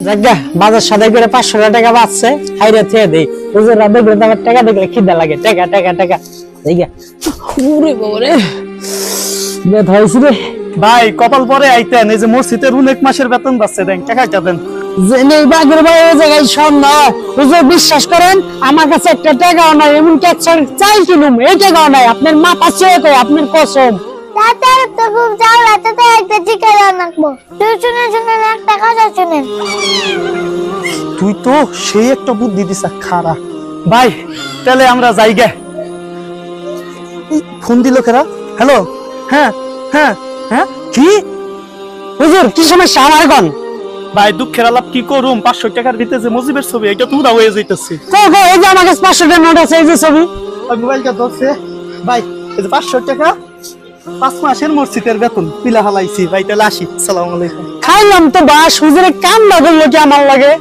জায়গা বাজার সদাই করে 500 টাকা বাঁচছে হাইরে থেকে দেই হুজুর রাতে করে আমার টাকা দেখলে খিদা লাগে টাকা টাকা টাকা জায়গা ওরে বাবারে বেদ হইছে রে ভাই কপাল পরে আইতেন এই যে মসজিদের অনেক মাসের বেতন পাচ্ছে দেন টাকা যাবেন জেনে বাগের ভাই এই জায়গায় সব না হুজুর বিশ্বাস করেন আমার কাছে একটা টাকাও নাই এমন ক্যাচার চাই কিনুম এই টাকাও নাই আপনার মা পাচ্ছে কই আপনার কসম তাতে তো খুব যাও রাতে তো একটা টিকা রাখবো তুই শুনে একটা কথা শুনেন তুই তো সেই একটা বুদ্ধি দিছ খারা ভাই তাহলে আমরা যাই গে ফোন দিল কেরা হ্যালো হ্যাঁ হ্যাঁ হ্যাঁ কি হুজুর কি সমস্যা আমার কোন ভাই দুঃখের আলাপ কি করুম 500 টাকার দিতে যে মুজিবের ছবি এটা তো উড়া হয়ে যাইতেছে তো এই যে আমার কাছে 500 টাকা নোট আছে এই যে ছবি মোবাইলটা ধরছে ভাই এই যে 500 টাকা 5 মাসের মসজিদের বেতন পিলা হালাইছি ভাই তাহলে আসি আসসালামু আলাইকুম খাইলাম তো বাস হুজুরে কাম না করলো কি আমার লাগে